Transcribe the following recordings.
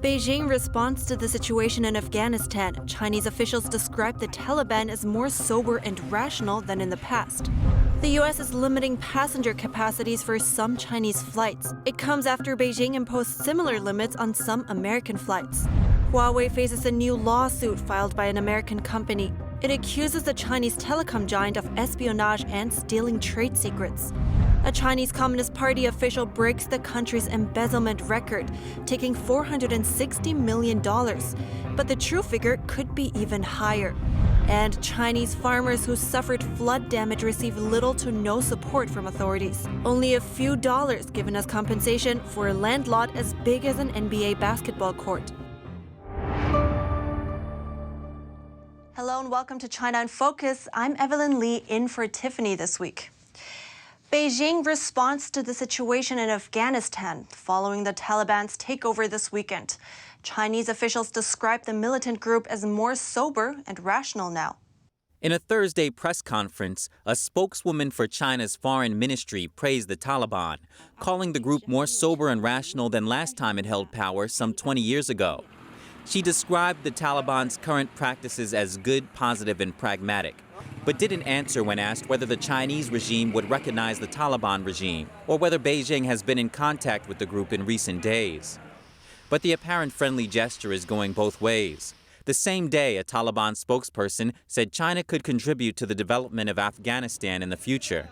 Beijing responds to the situation in Afghanistan. Chinese officials describe the Taliban as more sober and rational than in the past. The U.S. is limiting passenger capacities for some Chinese flights. It comes after Beijing imposed similar limits on some American flights. Huawei faces a new lawsuit filed by an American company. It accuses the Chinese telecom giant of espionage and stealing trade secrets. A Chinese Communist Party official breaks the country's embezzlement record, taking $460 million. But the true figure could be even higher. And Chinese farmers who suffered flood damage receive little to no support from authorities. Only a few dollars given as compensation for a land lot as big as an NBA basketball court. Hello and welcome to China in Focus. I'm Evelyn Lee in for Tiffany this week. Beijing responds to the situation in Afghanistan following the Taliban's takeover this weekend. Chinese officials describe the militant group as more sober and rational now. In a Thursday press conference, a spokeswoman for China's foreign ministry praised the Taliban, calling the group more sober and rational than last time it held power some 20 years ago. She described the Taliban's current practices as good, positive, and pragmatic, but didn't answer when asked whether the Chinese regime would recognize the Taliban regime or whether Beijing has been in contact with the group in recent days. But the apparent friendly gesture is going both ways. The same day, a Taliban spokesperson said China could contribute to the development of Afghanistan in the future.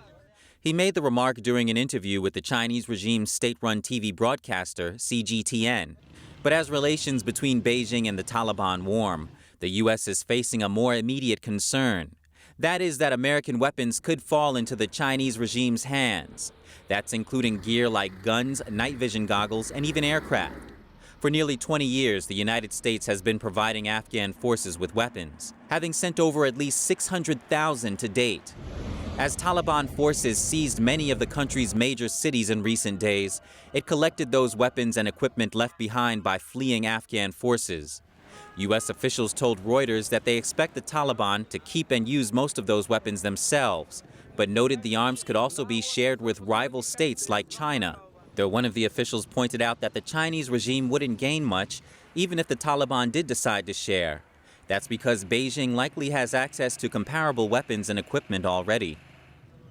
He made the remark during an interview with the Chinese regime's state-run TV broadcaster, CGTN. But as relations between Beijing and the Taliban warm, the U.S. is facing a more immediate concern. That is that American weapons could fall into the Chinese regime's hands. That's including gear like guns, night vision goggles, and even aircraft. For nearly 20 years, the United States has been providing Afghan forces with weapons, having sent over at least 600,000 to date. As Taliban forces seized many of the country's major cities in recent days, it collected those weapons and equipment left behind by fleeing Afghan forces. U.S. officials told Reuters that they expect the Taliban to keep and use most of those weapons themselves, but noted the arms could also be shared with rival states like China. Though one of the officials pointed out that the Chinese regime wouldn't gain much, even if the Taliban did decide to share. That's because Beijing likely has access to comparable weapons and equipment already.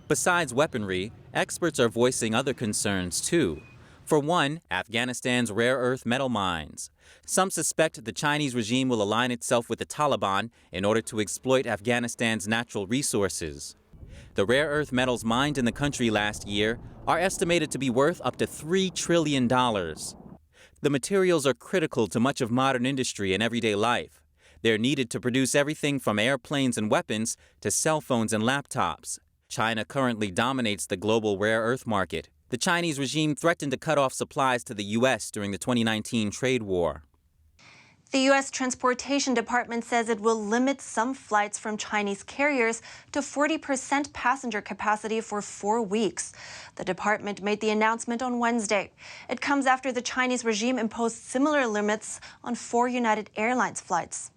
Besides weaponry, experts are voicing other concerns too. For one, Afghanistan's rare earth metal mines. Some suspect the Chinese regime will align itself with the Taliban in order to exploit Afghanistan's natural resources. The rare earth metals mined in the country last year are estimated to be worth up to $3 trillion. The materials are critical to much of modern industry and everyday life. They're needed to produce everything from airplanes and weapons to cell phones and laptops. China currently dominates the global rare earth market. The Chinese regime threatened to cut off supplies to the U.S. during the 2019 trade war. The U.S. Transportation Department says it will limit some flights from Chinese carriers to 40% passenger capacity for 4 weeks. The department made the announcement on Wednesday. It comes after the Chinese regime imposed similar limits on 4 United Airlines flights.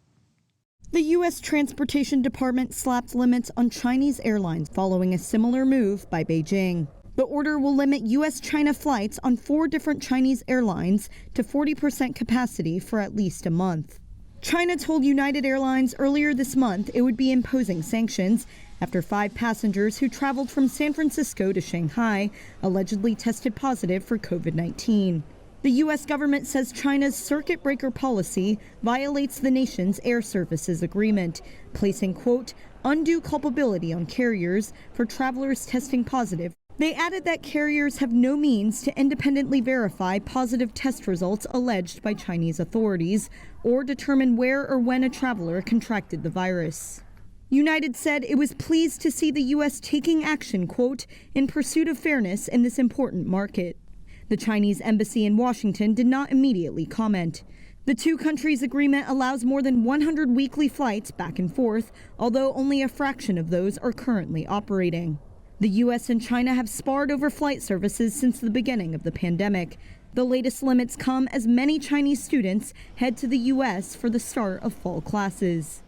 The U.S. Transportation Department slapped limits on Chinese airlines following a similar move by Beijing. The order will limit U.S.-China flights on 4 different Chinese airlines to 40% capacity for at least a month. China told United Airlines earlier this month it would be imposing sanctions after 5 passengers who traveled from San Francisco to Shanghai allegedly tested positive for COVID-19. The U.S. government says China's circuit breaker policy violates the nation's air services agreement, placing, quote, undue culpability on carriers for travelers testing positive. They added that carriers have no means to independently verify positive test results alleged by Chinese authorities or determine where or when a traveler contracted the virus. United said it was pleased to see the U.S. taking action, quote, in pursuit of fairness in this important market. The Chinese embassy in Washington did not immediately comment. The 2 countries' agreement allows more than 100 weekly flights back and forth, although only a fraction of those are currently operating. The U.S. and China have sparred over flight services since the beginning of the pandemic. The latest limits come as many Chinese students head to the U.S. for the start of fall classes.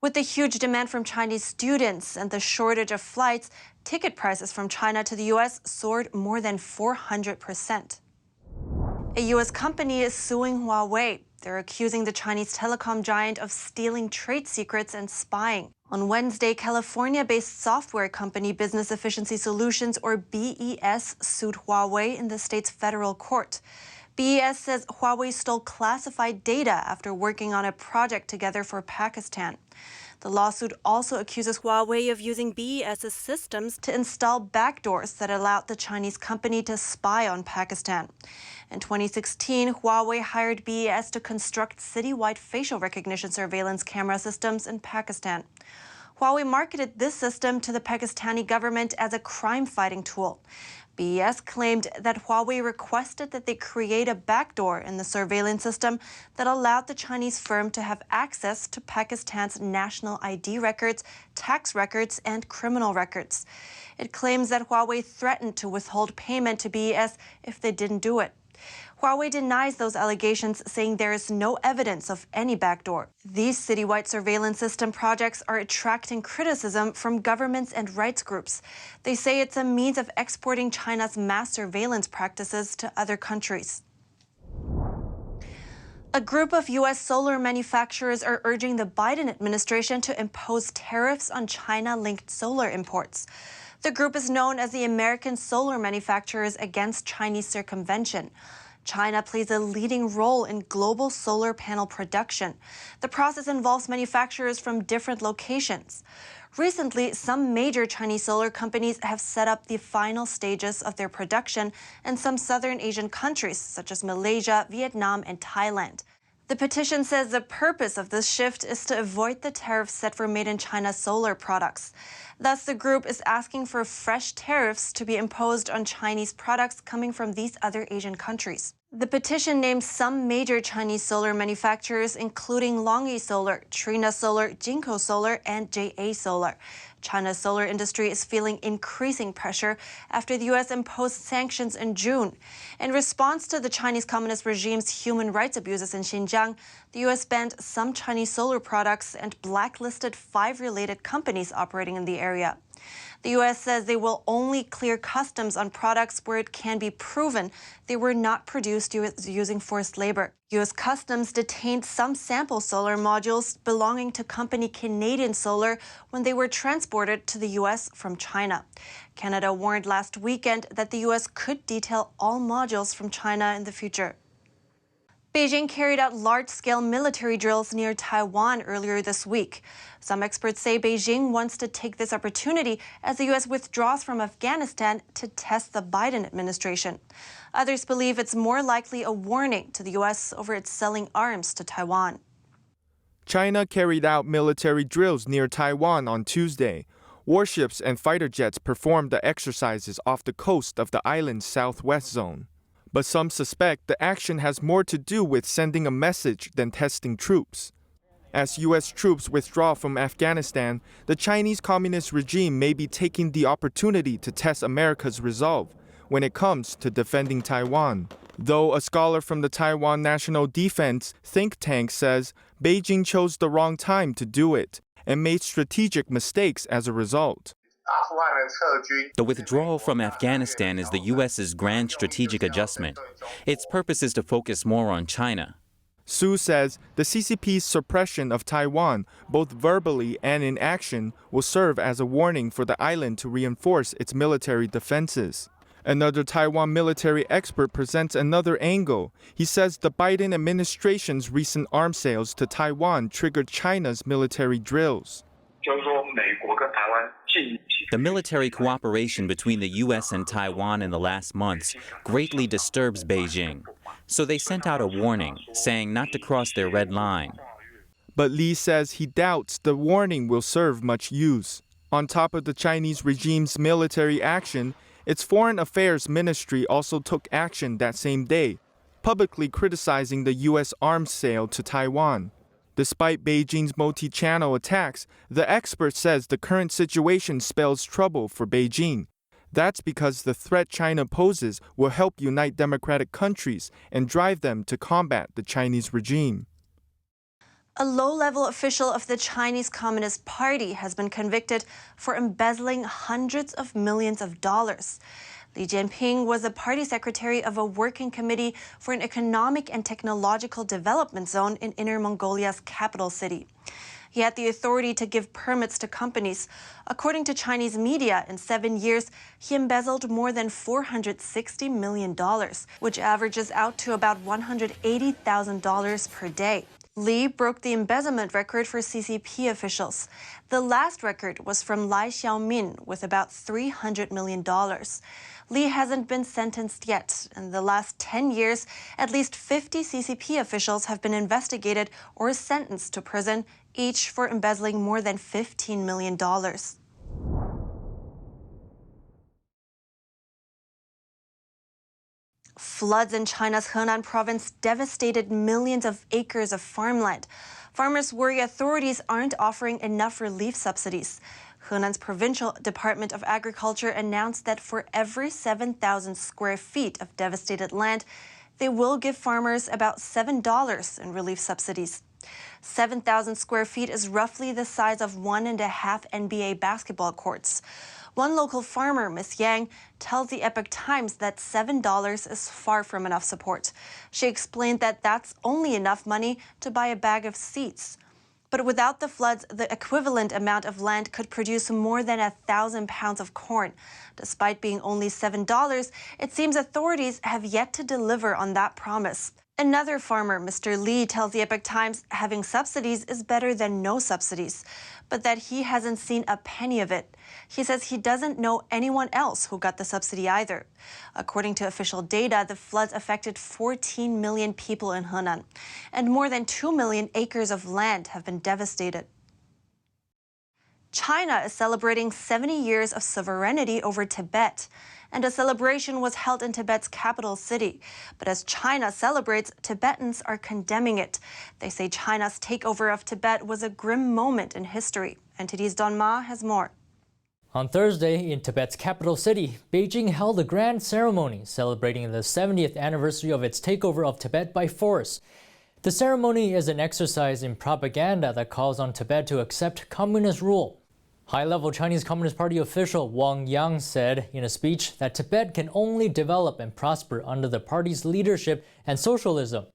With the huge demand from Chinese students and the shortage of flights, ticket prices from China to the U.S. soared more than 400%. A U.S. company is suing Huawei. They're accusing the Chinese telecom giant of stealing trade secrets and spying. On Wednesday, California-based software company Business Efficiency Solutions, or BES, sued Huawei in the state's federal court. BES says Huawei stole classified data after working on a project together for Pakistan. The lawsuit also accuses Huawei of using BES's systems to install backdoors that allowed the Chinese company to spy on Pakistan. In 2016, Huawei hired BES to construct citywide facial recognition surveillance camera systems in Pakistan. Huawei marketed this system to the Pakistani government as a crime-fighting tool. BES claimed that Huawei requested that they create a backdoor in the surveillance system that allowed the Chinese firm to have access to Pakistan's national ID records, tax records, and criminal records. It claims that Huawei threatened to withhold payment to BES if they didn't do it. Huawei denies those allegations, saying there is no evidence of any backdoor. These citywide surveillance system projects are attracting criticism from governments and rights groups. They say it's a means of exporting China's mass surveillance practices to other countries. A group of U.S. solar manufacturers are urging the Biden administration to impose tariffs on China-linked solar imports. The group is known as the American Solar Manufacturers Against Chinese Circumvention. China plays a leading role in global solar panel production. The process involves manufacturers from different locations. Recently, some major Chinese solar companies have set up the final stages of their production in some southern Asian countries, such as Malaysia, Vietnam, and Thailand. The petition says the purpose of this shift is to avoid the tariffs set for made-in-China solar products. Thus, the group is asking for fresh tariffs to be imposed on Chinese products coming from these other Asian countries. The petition names some major Chinese solar manufacturers, including Longyi Solar, Trina Solar, Jinko Solar, and JA Solar. China's solar industry is feeling increasing pressure after the U.S. imposed sanctions in June. In response to the Chinese Communist regime's human rights abuses in Xinjiang, the U.S. banned some Chinese solar products and blacklisted 5 related companies operating in the area. The U.S. says they will only clear customs on products where it can be proven they were not produced using forced labor. U.S. Customs detained some sample solar modules belonging to company Canadian Solar when they were transported to the U.S. from China. Canada warned last weekend that the U.S. could detail all modules from China in the future. Beijing carried out large-scale military drills near Taiwan earlier this week. Some experts say Beijing wants to take this opportunity as the U.S. withdraws from Afghanistan to test the Biden administration. Others believe it's more likely a warning to the U.S. over its selling arms to Taiwan. China carried out military drills near Taiwan on Tuesday. Warships and fighter jets performed the exercises off the coast of the island's southwest zone. But some suspect the action has more to do with sending a message than testing troops. As U.S. troops withdraw from Afghanistan, the Chinese Communist regime may be taking the opportunity to test America's resolve when it comes to defending Taiwan. Though a scholar from the Taiwan National Defense think tank says Beijing chose the wrong time to do it and made strategic mistakes as a result. The withdrawal from Afghanistan is the U.S.'s grand strategic adjustment. Its purpose is to focus more on China. Su says the CCP's suppression of Taiwan, both verbally and in action, will serve as a warning for the island to reinforce its military defenses. Another Taiwan military expert presents another angle. He says the Biden administration's recent arms sales to Taiwan triggered China's military drills. The military cooperation between the U.S. and Taiwan in the last months greatly disturbs Beijing. So they sent out a warning, saying not to cross their red line. But Li says he doubts the warning will serve much use. On top of the Chinese regime's military action, its Foreign Affairs Ministry also took action that same day, publicly criticizing the U.S. arms sale to Taiwan. Despite Beijing's multi-channel attacks, the expert says the current situation spells trouble for Beijing. That's because the threat China poses will help unite democratic countries and drive them to combat the Chinese regime. A low-level official of the Chinese Communist Party has been convicted for embezzling hundreds of millions of dollars. Li Jianping was the party secretary of a working committee for an economic and technological development zone in Inner Mongolia's capital city. He had the authority to give permits to companies. According to Chinese media, in 7 years, he embezzled more than $460 million, which averages out to about $180,000 per day. Li broke the embezzlement record for CCP officials. The last record was from Lai Xiaomin with about $300 million. Li hasn't been sentenced yet. In the last 10 years, at least 50 CCP officials have been investigated or sentenced to prison, each for embezzling more than $15 million. Floods in China's Henan province devastated millions of acres of farmland. Farmers worry authorities aren't offering enough relief subsidies. Henan's Provincial Department of Agriculture announced that for every 7,000 square feet of devastated land, they will give farmers about $7 in relief subsidies. 7,000 square feet is roughly the size of 1.5 NBA basketball courts. One local farmer, Ms. Yang, tells the Epoch Times that $7 is far from enough support. She explained that that's only enough money to buy a bag of seeds. But without the floods, the equivalent amount of land could produce more than 1,000 pounds of corn. Despite being only $7, it seems authorities have yet to deliver on that promise. Another farmer, Mr. Li, tells the Epoch Times having subsidies is better than no subsidies, but that he hasn't seen a penny of it. He says he doesn't know anyone else who got the subsidy either. According to official data, the floods affected 14 million people in Henan, and more than 2 million acres of land have been devastated. China is celebrating 70 years of sovereignty over Tibet, and a celebration was held in Tibet's capital city. But as China celebrates, Tibetans are condemning it. They say China's takeover of Tibet was a grim moment in history. NTD's Don Ma has more. On Thursday, in Tibet's capital city, Beijing held a grand ceremony celebrating the 70th anniversary of its takeover of Tibet by force. The ceremony is an exercise in propaganda that calls on Tibet to accept communist rule. High-level Chinese Communist Party official Wang Yang said in a speech that Tibet can only develop and prosper under the party's leadership and socialism.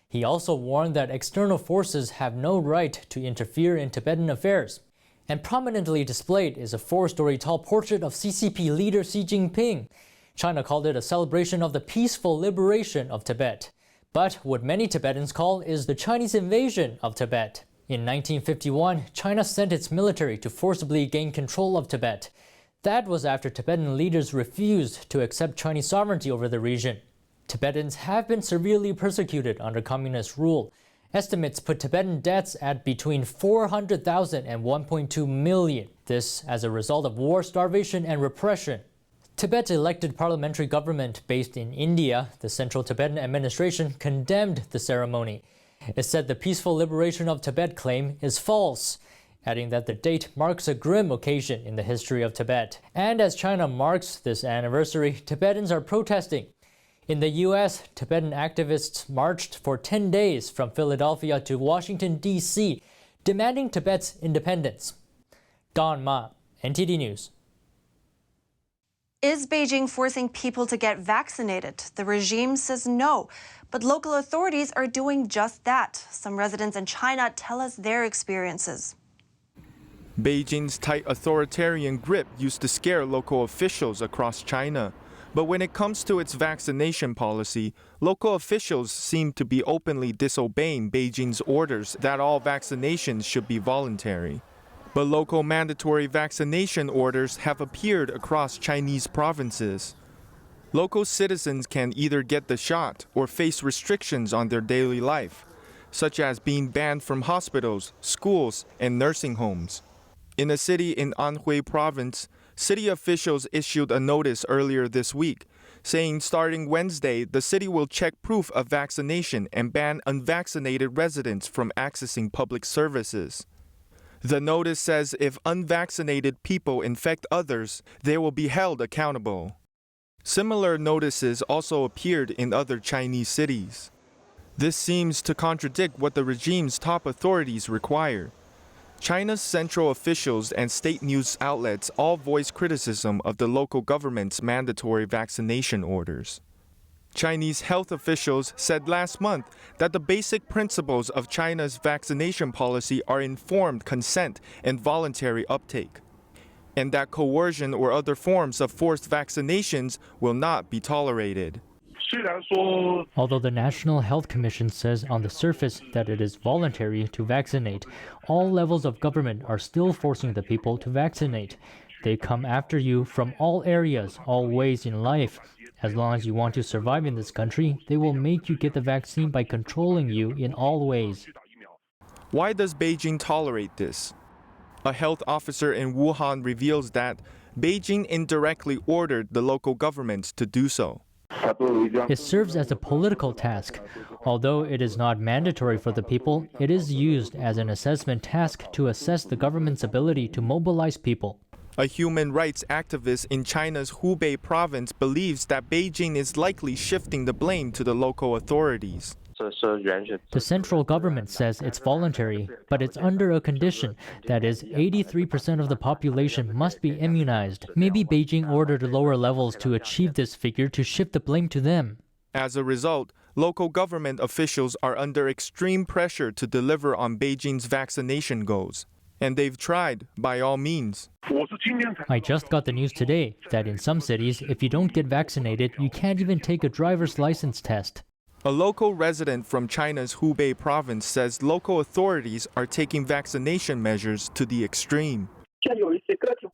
He also warned that external forces have no right to interfere in Tibetan affairs. And prominently displayed is a 4-story tall portrait of CCP leader Xi Jinping. China called it a celebration of the peaceful liberation of Tibet. But what many Tibetans call is the Chinese invasion of Tibet. In 1951, China sent its military to forcibly gain control of Tibet. That was after Tibetan leaders refused to accept Chinese sovereignty over the region. Tibetans have been severely persecuted under communist rule. Estimates put Tibetan deaths at between 400,000 and 1.2 million. This as a result of war, starvation, and repression. Tibet's elected parliamentary government based in India, the Central Tibetan Administration, condemned the ceremony. It said the peaceful liberation of Tibet claim is false, adding that the date marks a grim occasion in the history of Tibet. And as China marks this anniversary, Tibetans are protesting. In the U.S., Tibetan activists marched for 10 days from Philadelphia to Washington, D.C., demanding Tibet's independence. Don Ma, NTD News. Is Beijing forcing people to get vaccinated? The regime says no, but local authorities are doing just that. Some residents in China tell us their experiences. Beijing's tight authoritarian grip used to scare local officials across China. But when it comes to its vaccination policy, local officials seem to be openly disobeying Beijing's orders that all vaccinations should be voluntary. But local mandatory vaccination orders have appeared across Chinese provinces. Local citizens can either get the shot or face restrictions on their daily life, such as being banned from hospitals, schools, and nursing homes. In a city in Anhui province, city officials issued a notice earlier this week, saying starting Wednesday, the city will check proof of vaccination and ban unvaccinated residents from accessing public services. The notice says if unvaccinated people infect others, they will be held accountable. Similar notices also appeared in other Chinese cities. This seems to contradict what the regime's top authorities require. China's central officials and state news outlets all voice criticism of the local government's mandatory vaccination orders. Chinese health officials said last month that the basic principles of China's vaccination policy are informed consent and voluntary uptake, and that coercion or other forms of forced vaccinations will not be tolerated. Although the National Health Commission says on the surface that it is voluntary to vaccinate, all levels of government are still forcing the people to vaccinate. They come after you from all areas, all ways in life. As long as you want to survive in this country, they will make you get the vaccine by controlling you in all ways. Why does Beijing tolerate this? A health officer in Wuhan reveals that Beijing indirectly ordered the local governments to do so. It serves as a political task. Although it is not mandatory for the people, it is used as an assessment task to assess the government's ability to mobilize people. A human rights activist in China's Hubei province believes that Beijing is likely shifting the blame to the local authorities. The central government says it's voluntary, but it's under a condition. That is, 83% of the population must be immunized. Maybe Beijing ordered lower levels to achieve this figure to shift the blame to them. As a result, local government officials are under extreme pressure to deliver on Beijing's vaccination goals. And they've tried, by all means. I just got the news today that in some cities, if you don't get vaccinated, you can't even take a driver's license test. A local resident from China's Hubei province says local authorities are taking vaccination measures to the extreme.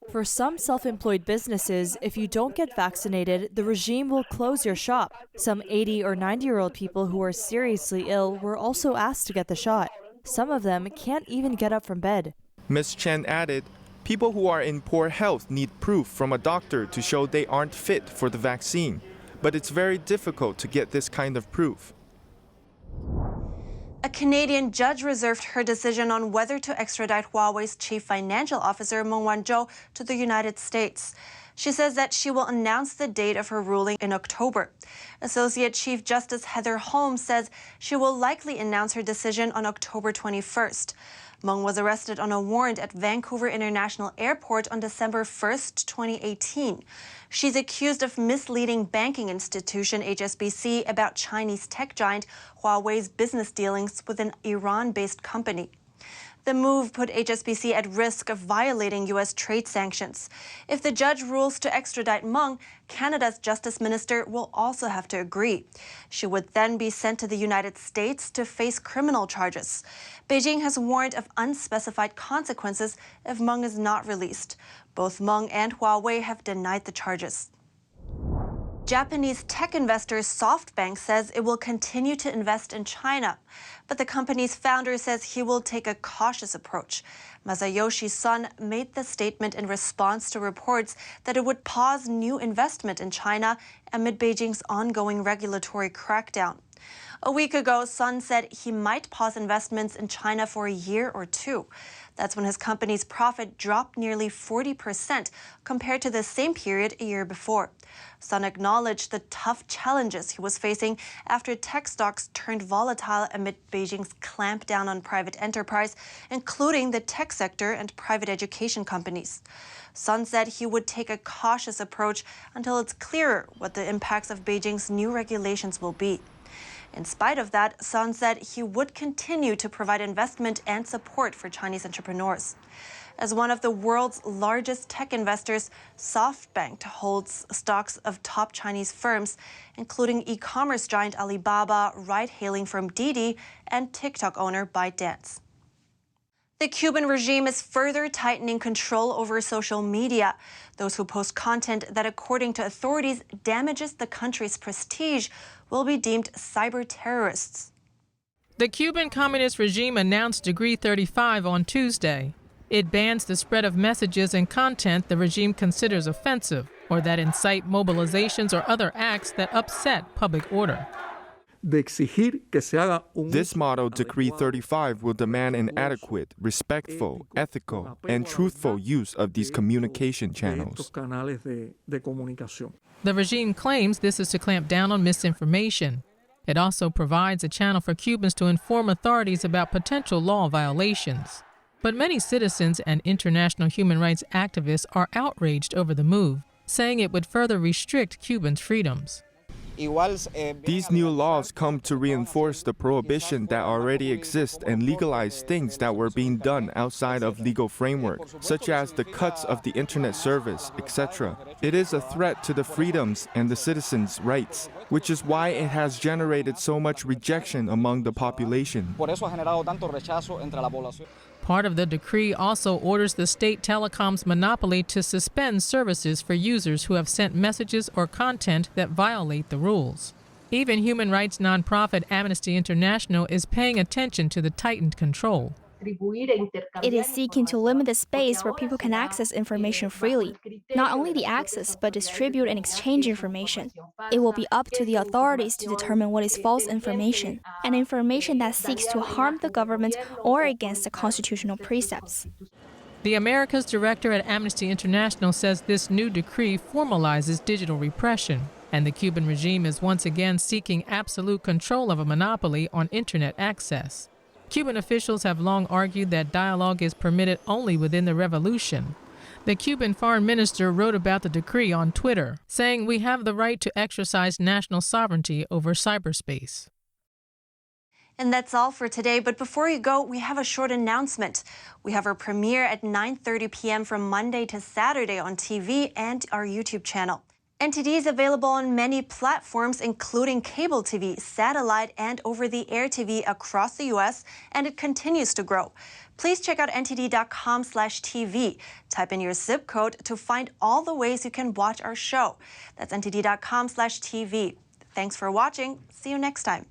For some self-employed businesses, if you don't get vaccinated, the regime will close your shop. Some 80 or 90-year-old people who are seriously ill were also asked to get the shot. Some of them can't even get up from bed. Ms. Chen added, people who are in poor health need proof from a doctor to show they aren't fit for the vaccine. But it's very difficult to get this kind of proof. A Canadian judge reserved her decision on whether to extradite Huawei's chief financial officer Meng Wanzhou to the United States. She says that she will announce the date of her ruling in October. Associate Chief Justice Heather Holmes says she will likely announce her decision on October 21st. Meng was arrested on a warrant at Vancouver International Airport on December 1st, 2018. She's accused of misleading banking institution HSBC about Chinese tech giant Huawei's business dealings with an Iran-based company. The move put HSBC at risk of violating U.S. trade sanctions. If the judge rules to extradite Meng, Canada's Justice Minister will also have to agree. She would then be sent to the United States to face criminal charges. Beijing has warned of unspecified consequences if Meng is not released. Both Meng and Huawei have denied the charges. Japanese tech investor Softbank says it will continue to invest in China. But the company's founder says he will take a cautious approach. Masayoshi Son made the statement in response to reports that it would pause new investment in China amid Beijing's ongoing regulatory crackdown. A week ago, Son said he might pause investments in China for a year or two. That's when his company's profit dropped nearly 40% compared to the same period a year before. Son acknowledged the tough challenges he was facing after tech stocks turned volatile amid Beijing's clampdown on private enterprise, including the tech sector and private education companies. Son said he would take a cautious approach until it's clearer what the impacts of Beijing's new regulations will be. In spite of that, Son said he would continue to provide investment and support for Chinese entrepreneurs. As one of the world's largest tech investors, Softbank holds stocks of top Chinese firms, including e-commerce giant Alibaba, ride-hailing firm Didi, and TikTok owner ByteDance. The Cuban regime is further tightening control over social media. Those who post content that, according to authorities, damages the country's prestige will be deemed cyber terrorists. The Cuban communist regime announced Decree 35 on Tuesday. It bans the spread of messages and content the regime considers offensive or that incite mobilizations or other acts that upset public order. This model, Decree 35, will demand an adequate, respectful, ethical, and truthful use of these communication channels. The regime claims this is to clamp down on misinformation. It also provides a channel for Cubans to inform authorities about potential law violations. But many citizens and international human rights activists are outraged over the move, saying it would further restrict Cubans' freedoms. These new laws come to reinforce the prohibition that already exists and legalize things that were being done outside of legal framework, such as the cuts of the internet service, etc. It is a threat to the freedoms and the citizens' rights, which is why it has generated so much rejection among the population. Part of the decree also orders the state telecom's monopoly to suspend services for users who have sent messages or content that violate the rules. Even human rights nonprofit Amnesty International is paying attention to the tightened control. It is seeking to limit the space where people can access information freely. Not only the access, but distribute and exchange information. It will be up to the authorities to determine what is false information, and information that seeks to harm the government or against the constitutional precepts. The Americas director at Amnesty International says this new decree formalizes digital repression, and the Cuban regime is once again seeking absolute control of a monopoly on internet access. Cuban officials have long argued that dialogue is permitted only within the revolution. The Cuban foreign minister wrote about the decree on Twitter, saying we have the right to exercise national sovereignty over cyberspace. And that's all for today. But before you go, we have a short announcement. We have our premiere at 9:30 p.m. from Monday to Saturday on TV and our YouTube channel. NTD is available on many platforms, including cable TV, satellite, and over-the-air TV across the U.S., and it continues to grow. Please check out ntd.com/TV. Type in your zip code to find all the ways you can watch our show. That's ntd.com/TV. Thanks for watching. See you next time.